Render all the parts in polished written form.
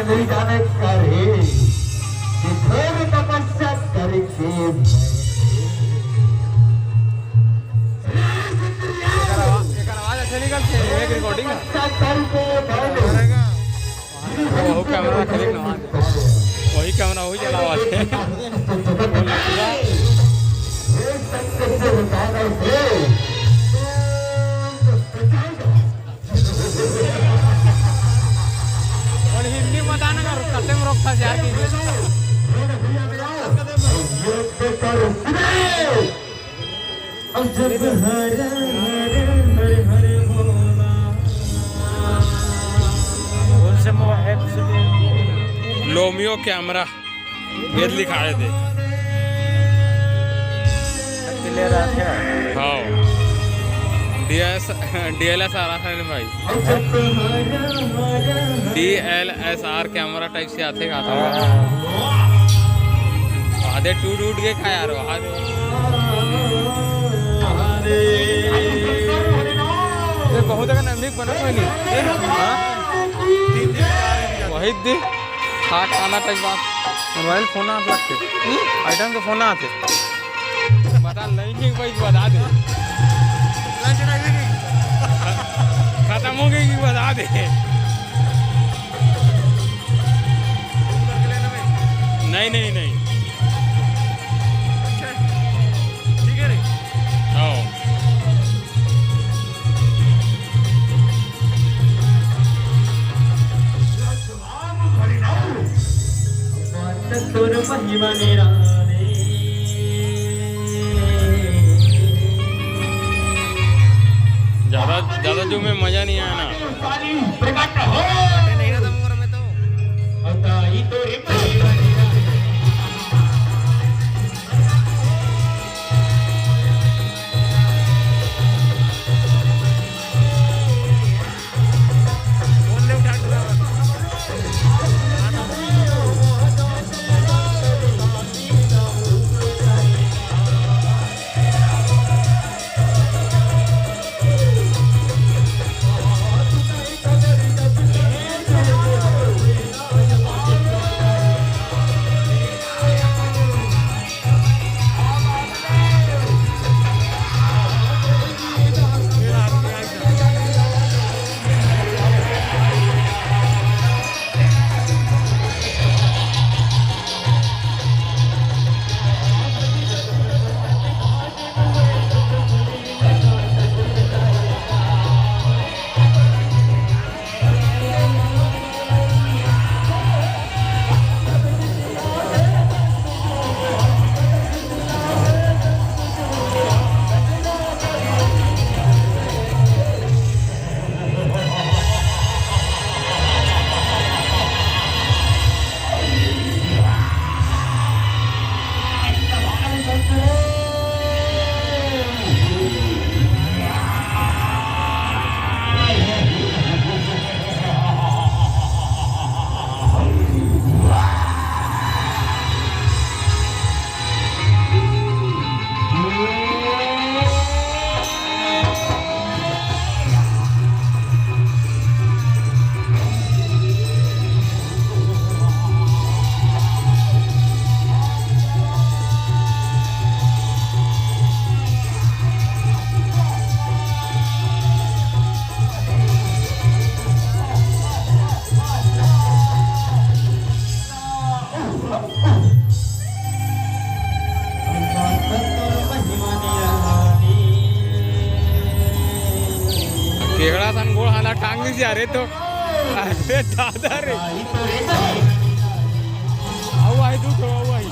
नहीं जाने करे तपस्या करके एक रिकॉर्डिंग कैमरा वही कैमरा वही चला और हिंदी बताना का कटे में रोक था जाके लोमियो कैमरा वेद लिखाए थे हाँ DLSR भाई DLSR कैमरा टाइप से आते का था आधे टूट के खा यार बहुत नजदीक बना कोई नहीं वही दी खाट खाना टाइप बात मोबाइल फोन आते लगते आइटम के फोन आते बता नहीं भाई बता दे खत्म हो गई कि बता दे नहीं नहीं नहीं ठीक है रे हाँ ज्यादा जो में मजा नहीं आया ना केकड़ा सन गोल हाला टांग दी जा रे तो अरे दादा रे आओ आई तू तो आओ आई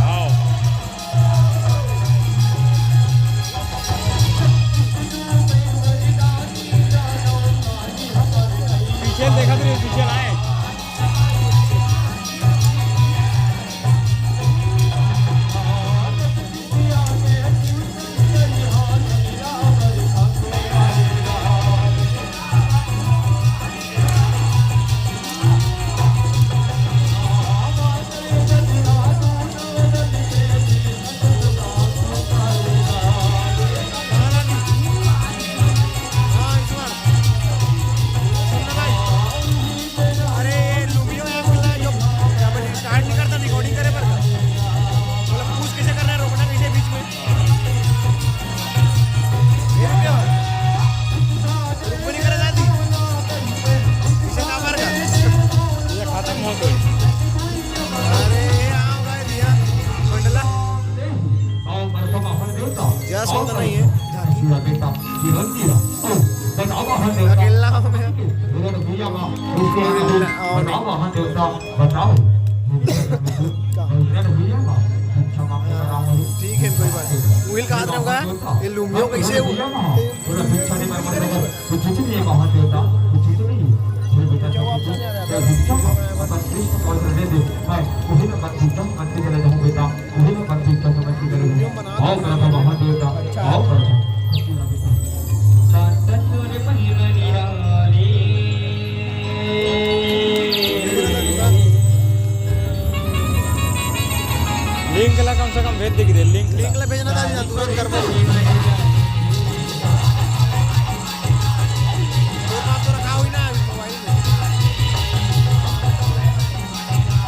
आओ पीछे देखा तो पीछे आए ये खत्म हो गई। नहीं है Sila kita silan dia. Benawahan dia. अकेला हूँ मैं Bila dia mah, benawahan dia. Benaw. Dia mah. Sama orang itu. ठीक है कोई बात नहीं व्हील कहाँ से होगा ये लुमियो कैसे वो Udah bisa di mana-mana. Begitu dia mah dia. Begitu ni. Dia bisa begitu. Dia bisa apa sih kalau terjadi. Hai, mungkin akan kita nanti kalau dah kita. Mungkin akan kita nanti kalau. Oh, kenapa mah dia? Oh, kenapa? Link ला कम से कम भेज देगी link link ला भेजना था तुरंत कर दो तो आप तो रखा हुई ना मोबाइल में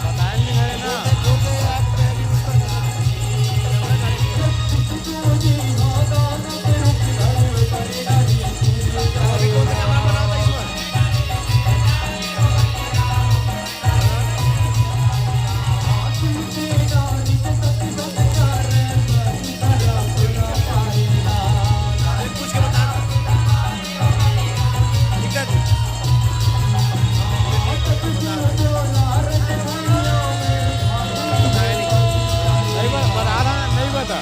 बताया नहीं है ना बोलते आप यूज कर अभी कौन सा कैमरा बना था इसमें पूछ के बता दिक्कत नहीं बता रहा नहीं बता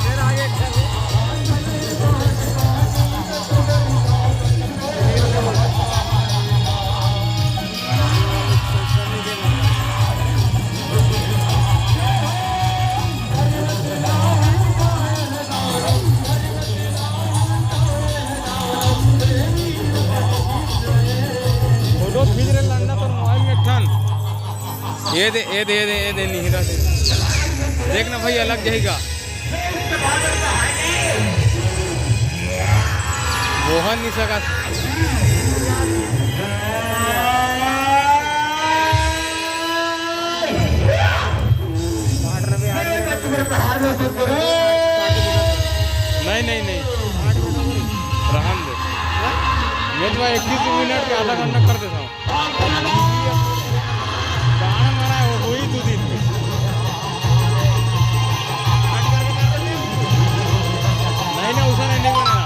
फिर आगे फोटो खींच रहे लंडा तो मोबाइल में ठन ये दे निहिरा दे देखना भाई अलग जाएगा मोहन नहीं सका नहीं रहन दे ये तो 21 मिनट के आधा घंटा कर देता हूँ गाना मारा है वो ही 2 दिन में नहीं उसा नहीं बना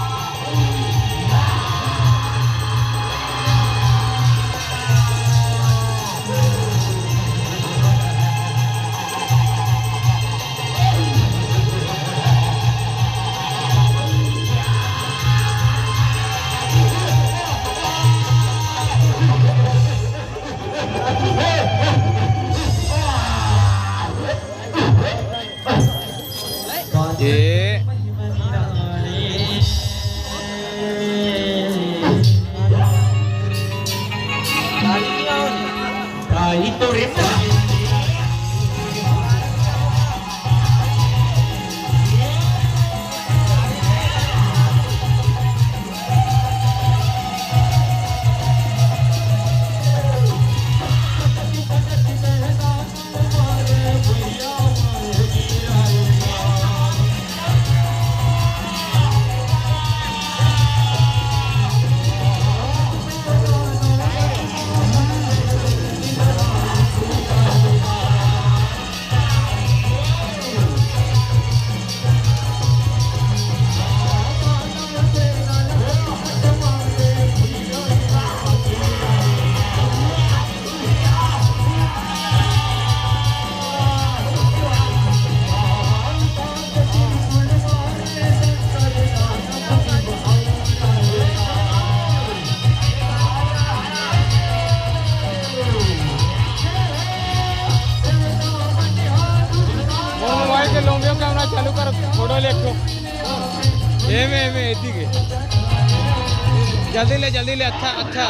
ये Itu Rita. चालू कर फोटो ले एदी के जल्दी ले अच्छा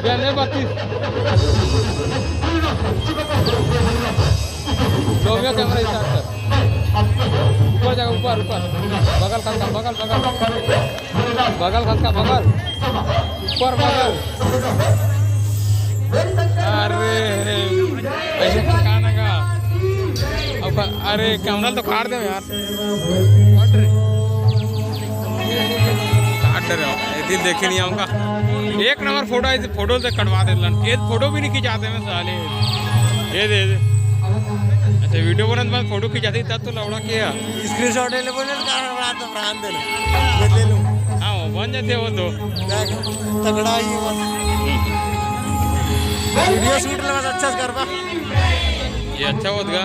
गले 32 लोबिया कैमरा स्टार्ट कर ऊपर जाकर ऊपर बगल खसका बगल खसका बगल ऊपर बगल अरे ऐसे अरे कैमरा तो काट दे यार, काट रहे हो दिन देखे नहीं हमका। एक नंबर फोटो आई, फोटो से कटवा दे लन, ये फोटो भी नहीं खिंचाते मैं साले। ये दे अच्छा वीडियो बना तो फोटो खिंचाती तब तो लौड़ा किया। स्क्रीनशॉट ले बोले तो फ्रांस देना मैं ले लूं। हाँ वो बन जाते वो तो तगड़ा ही बस वीडियो शूट ले बस अच्छा से करवा। ये अच्छा होगा।